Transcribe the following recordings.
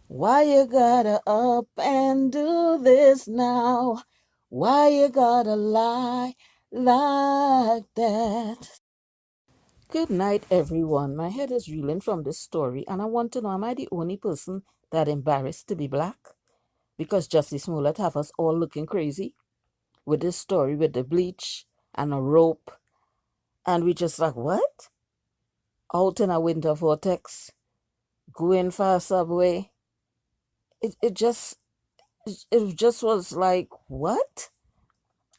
Why you gotta up and do this now? Why you gotta lie like that? Good night, everyone. My head is reeling from this story, and I want to know, am I the only person that embarrassed to be black? Because Jussie Smollett have us all looking crazy with this story with the bleach and a rope, and we just like, what? Out in a winter vortex, going for a subway. It just was like, what?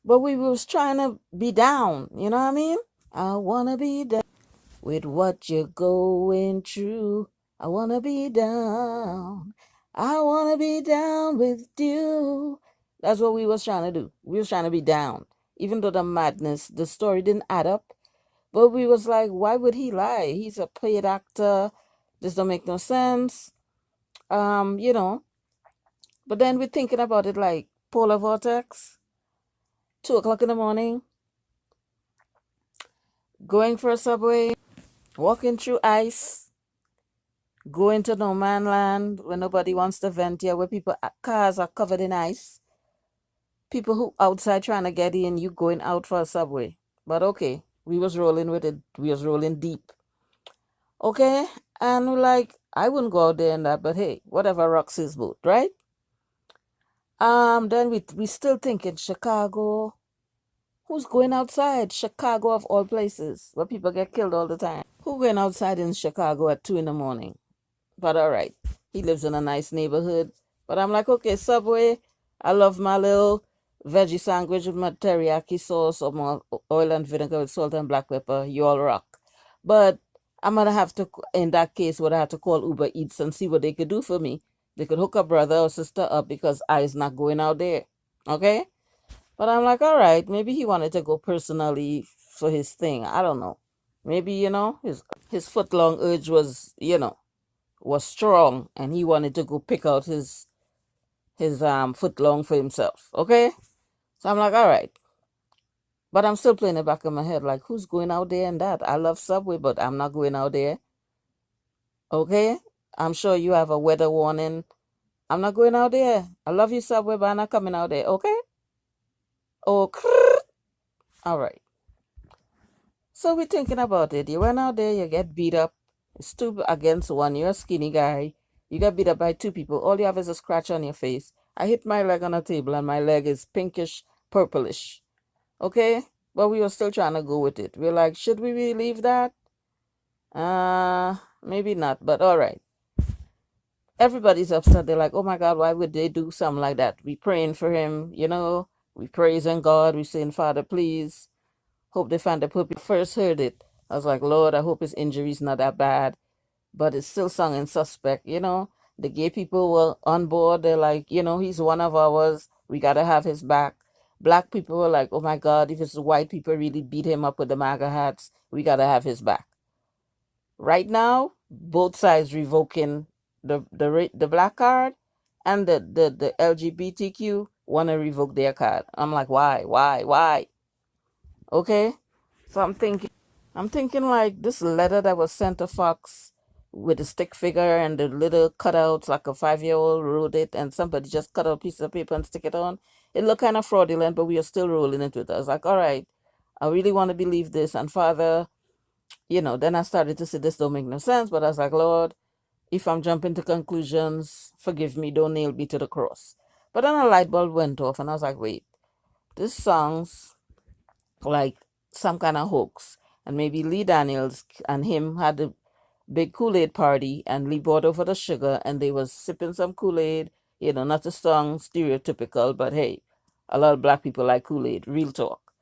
But we was trying to be down, you know what I mean? I wanna be down with what you're going through. I wanna be down. I wanna be down with you. That's what we was trying to do. We was trying to be down. Even though the madness, the story didn't add up. But we was like, why would he lie? He's a paid actor. This don't make no sense. You know. But then we're thinking about it like polar vortex, 2 o'clock in the morning, going for a subway, walking through ice, going to no man land where nobody wants to vent here, where people cars are covered in ice. People who outside trying to get in, you going out for a subway. But okay, we was rolling with it. We was rolling deep. Okay, and we're like, I wouldn't go out there and that, but hey, whatever rocks his boat, right? Then we still thinking Chicago. Who's going outside? Chicago of all places, where people get killed all the time. Who going outside in Chicago at 2 in the morning? But all right, he lives in a nice neighborhood. But I'm like, okay, Subway. I love my little veggie sandwich with my teriyaki sauce or my oil and vinegar with salt and black pepper. You all rock. But I'm gonna have to, in that case, would I have to call Uber Eats and see what they could do for me. They could hook a brother or sister up because I is not going out there. Okay? But I'm like, all right, maybe he wanted to go personally for his thing. I don't know. Maybe, his foot long urge was, was strong and he wanted to go pick out his foot long for himself. Okay? So I'm like, all right. But I'm still playing it back in my head, like, who's going out there and that? I love Subway, but I'm not going out there. Okay? I'm sure you have a weather warning. I'm not going out there. I love you, Subway, but I'm not coming out there. Okay? Oh, all right. So we're thinking about it. You went out there, you get beat up. It's two against one. You're a skinny guy. You get beat up by two people. All you have is a scratch on your face. I hit my leg on a table and my leg is pinkish, purplish. Okay? But we were still trying to go with it. We're like, should we really leave that? Maybe not, but all right. Everybody's upset. They're like, oh my God, why would they do something like that? We praying for him, we praising God. We saying, Father, please. Hope they find the puppy. First heard it, I was like, Lord, I hope his injury's not that bad. But it's still sounding suspect. The gay people were on board. They're like, he's one of ours. We gotta have his back. Black people were like, oh my God, if it's white people really beat him up with the MAGA hats, we gotta have his back. Right now, both sides revoking the black card and the LGBTQ want to revoke their card. I'm like, why? Okay, so I'm thinking like this letter that was sent to Fox with the stick figure and the little cutouts, like a 5-year-old wrote it, and somebody just cut out a piece of paper and stick it on. It looked kind of fraudulent, but we are still rolling into it. I was like, all right, I really want to believe this. And Father, then I started to say this don't make no sense, but I was like, Lord, if I'm jumping to conclusions, forgive me, don't nail me to the cross. But then a light bulb went off, and I was like, wait, this sounds like some kind of hoax. And maybe Lee Daniels and him had a big Kool-Aid party and Lee brought over the sugar and they was sipping some Kool-Aid, not a strong stereotypical, but hey, a lot of black people like Kool-Aid, real talk.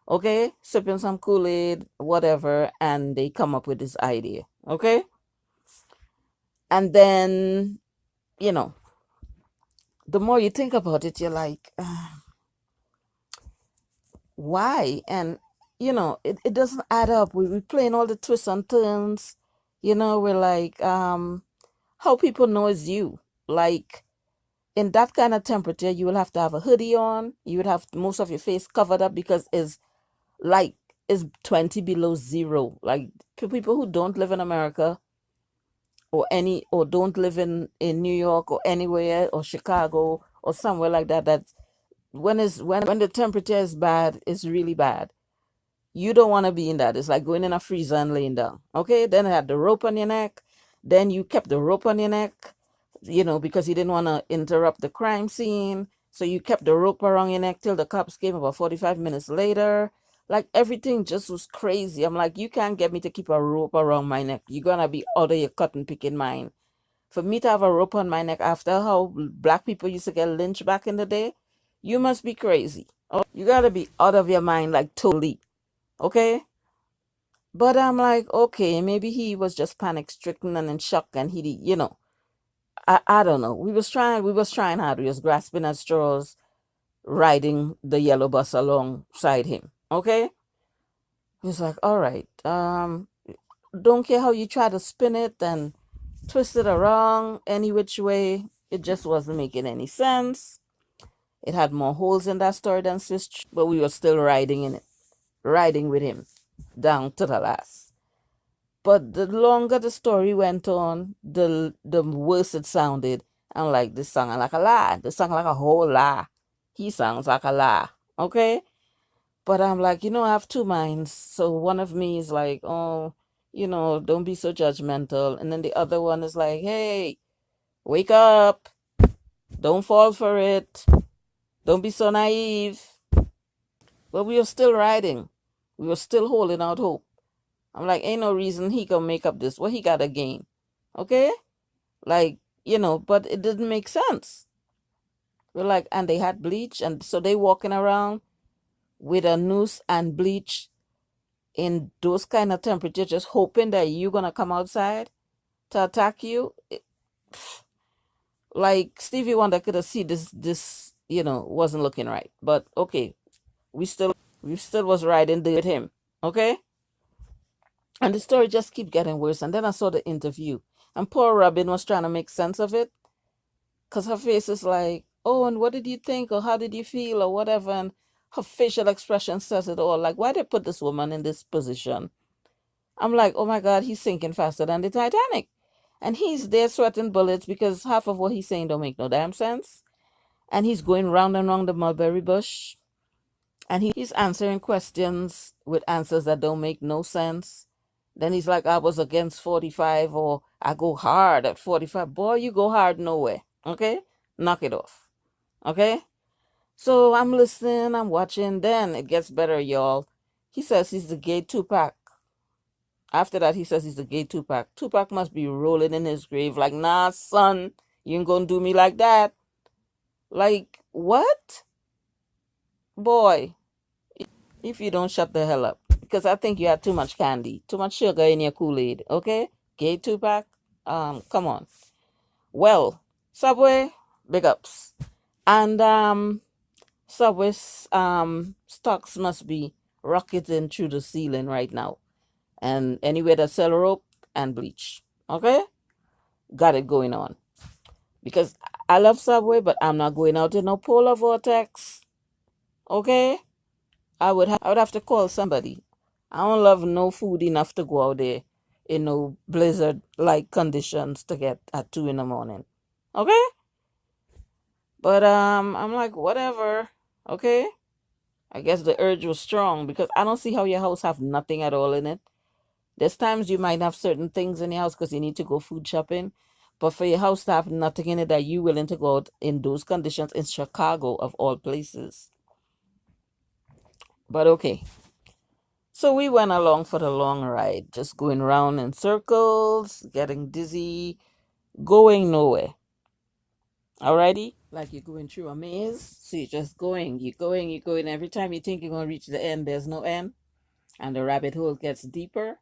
Okay, sipping some Kool-Aid, whatever, and they come up with this idea. Okay? And then, you know, the more you think about it, you're like, why? And it doesn't add up. We're playing all the twists and turns. We're like, how people know it's you. Like in that kind of temperature, you will have to have a hoodie on. You would have most of your face covered up because like it's 20 below zero. Like people who don't live in America, or don't live in New York or anywhere or Chicago or somewhere like that, that when the temperature is bad, it's really bad. You don't want to be in that. It's like going in a freezer and laying down. Okay, then it had the rope on your neck. Then you kept the rope on your neck, because you didn't want to interrupt the crime scene. So you kept the rope around your neck till the cops came about 45 minutes later. Like everything just was crazy. I'm like, you can't get me to keep a rope around my neck. You're gonna be out of your cotton picking mind. For me to have a rope on my neck after how black people used to get lynched back in the day, you must be crazy. You gotta be out of your mind, like totally. Okay? But I'm like, okay, maybe he was just panic stricken and in shock and I don't know. We was trying hard. We was grasping at straws, riding the yellow bus alongside him. Okay? He's like, all right, don't care how you try to spin it and twist it around any which way. It just wasn't making any sense. It had more holes in that story than Swiss, but we were still riding in it, riding with him down to the last. But the longer the story went on, the worse it sounded. I'm like, this sounded like a lie. This sounded like a whole lie. He sounds like a lie. Okay? But I'm like, I have two minds. So one of me is like, oh, don't be so judgmental. And then the other one is like, hey, wake up. Don't fall for it. Don't be so naive. But we were still riding. We were still holding out hope. I'm like, ain't no reason he can make up this. What he got to gain? Okay? Like, but it didn't make sense. We're like, and they had bleach. And so they walking around with a noose and bleach in those kind of temperatures, just hoping that you're going to come outside to attack you. Like Stevie Wonder could have seen this, wasn't looking right. But okay, we still was riding there with him. Okay? And the story just keep getting worse. And then I saw the interview. And poor Robin was trying to make sense of it. Because her face is like, oh, and what did you think? Or how did you feel? Or whatever. And her facial expression says it all. Like, why they put this woman in this position? I'm like, oh my God, he's sinking faster than the Titanic. And he's there sweating bullets because half of what he's saying don't make no damn sense. And he's going round and round the mulberry bush. And he's answering questions with answers that don't make no sense. Then he's like, I was against 45 or I go hard at 45. Boy, you go hard nowhere. Okay? Knock it off. Okay? So I'm listening, I'm watching. Then it gets better, y'all. He says he's the gay Tupac. After that, he says he's the gay Tupac. Tupac must be rolling in his grave like, nah, son, you ain't gonna do me like that. Like, what? Boy, if you don't shut the hell up. Because I think you had too much candy, too much sugar in your Kool-Aid, okay? Gay Tupac? Come on. Well, Subway, big ups. And Subway's stocks must be rocketing through the ceiling right now. And anywhere that sell rope and bleach. Okay? Got it going on. Because I love Subway, but I'm not going out in no polar vortex. Okay? I would have to call somebody. I don't love no food enough to go out there in no blizzard like conditions to get at 2 in the morning. Okay? But I'm like, whatever. Okay? I guess the urge was strong because I don't see how your house have nothing at all in it. There's times you might have certain things in your house because you need to go food shopping. But for your house to have nothing in it that you willing to go out in those conditions in Chicago of all places. But okay. So we went along for the long ride, just going round in circles, getting dizzy, going nowhere. Alrighty? Like you're going through a maze. So you're just going, you're going, you're going. Every time you think you're going to reach the end, there's no end. And the rabbit hole gets deeper.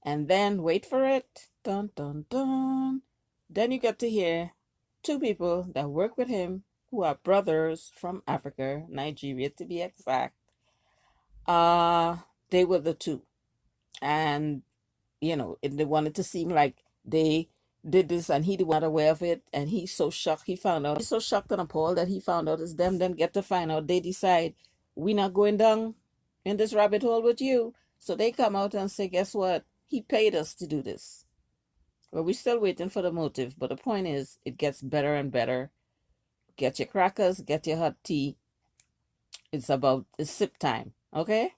And then, wait for it. Dun, dun, dun. Then you get to hear two people that work with him who are brothers from Africa, Nigeria to be exact. They were the two. And, they wanted to seem like they did this and he was not aware of it. And he's so shocked he found out. He's so shocked and appalled that he found out it's them. Then get to find out. They decide, we're not going down in this rabbit hole with you. So they come out and say, guess what? He paid us to do this. But we're still waiting for the motive. But the point is, it gets better and better. Get your crackers, get your hot tea. It's sip time. Okay?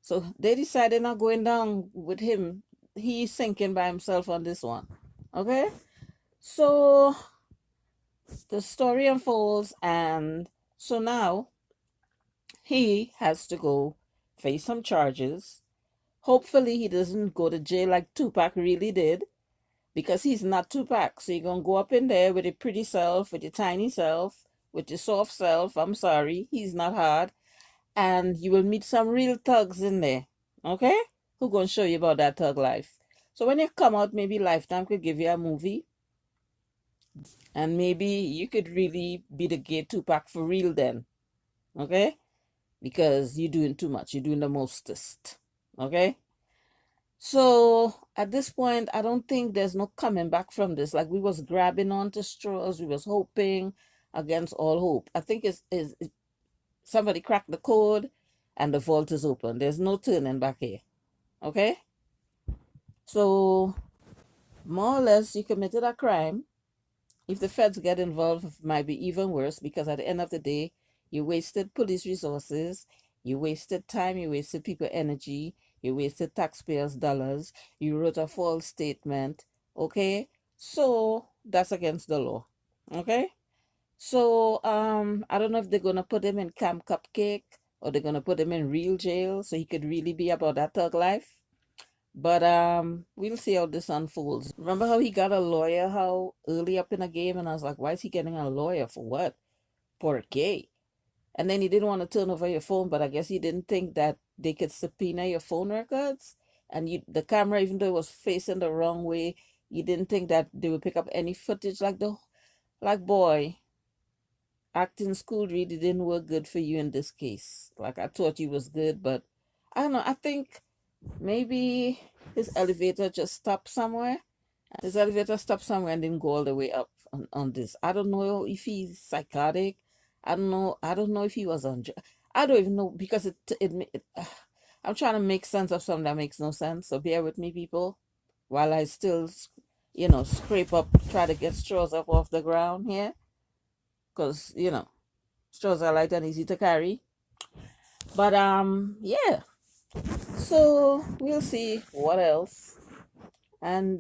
So they decided not going down with him. He's sinking by himself on this one. Okay? So the story unfolds, and so now he has to go face some charges. Hopefully, he doesn't go to jail like Tupac really did, because he's not Tupac. So you're gonna go up in there with your pretty self, with your tiny self, with your soft self. I'm sorry, he's not hard. And you will meet some real thugs in there. Okay? Who gonna show you about that thug life? So when you come out, maybe Lifetime could give you a movie, and maybe you could really be the gay Tupac for real then. Okay? Because you're doing too much. You're doing the mostest. Okay? So at this point, I don't think there's no coming back from this. Like, we was grabbing onto straws, we was hoping against all hope. I think is somebody cracked the code and the vault is open. There's no turning back here. Okay? So more or less, you committed a crime. If the feds get involved, it might be even worse, because at the end of the day, you wasted police resources, you wasted time, you wasted people energy, you wasted taxpayers' dollars, you wrote a false statement. Okay? So that's against the law. Okay? So I don't know if they're gonna put him in Camp Cupcake or they're gonna put him in real jail so he could really be about that thug life. But we'll see how this unfolds. Remember how he got a lawyer how early up in the game, and I was like, why is he getting a lawyer for what? Por qué? And then he didn't want to turn over your phone, but I guess he didn't think that they could subpoena your phone records. And the camera, even though it was facing the wrong way, you didn't think that they would pick up any footage. Like, boy, acting school really didn't work good for you in this case. Like, I thought you was good, but I don't know. I think maybe his elevator just stopped somewhere. His elevator stopped somewhere and didn't go all the way up on this. I don't know if he's psychotic. I don't know. I don't know if he was on. I don't even know, because I'm trying to make sense of something that makes no sense. So bear with me, people, while I still, scrape up, try to get straws up off the ground here, because straws are light and easy to carry. But yeah. So we'll see what else. And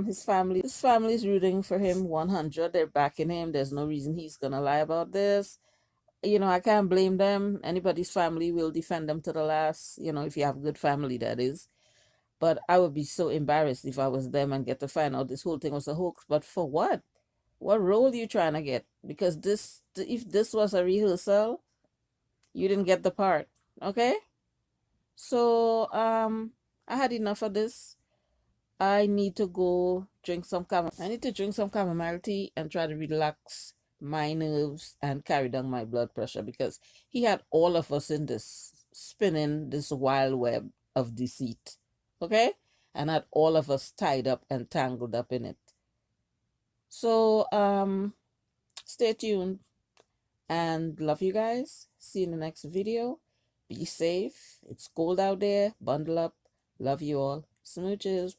his family is rooting for him 100. They're backing him. There's no reason he's gonna lie about this. I can't blame them. Anybody's family will defend them to the last, if you have a good family, that is. But I would be so embarrassed if I was them and get to find out this whole thing was a hoax. But for what? What role are you trying to get? Because if this was a rehearsal, you didn't get the part. Okay? So I had enough of this. I need to go drink some chamomile tea and try to relax my nerves and carry down my blood pressure, because he had all of us in this, spinning this wild web of deceit. Okay? And had all of us tied up and tangled up in it. So stay tuned and love you guys. See you in the next video. Be safe. It's cold out there. Bundle up. Love you all. Smooches.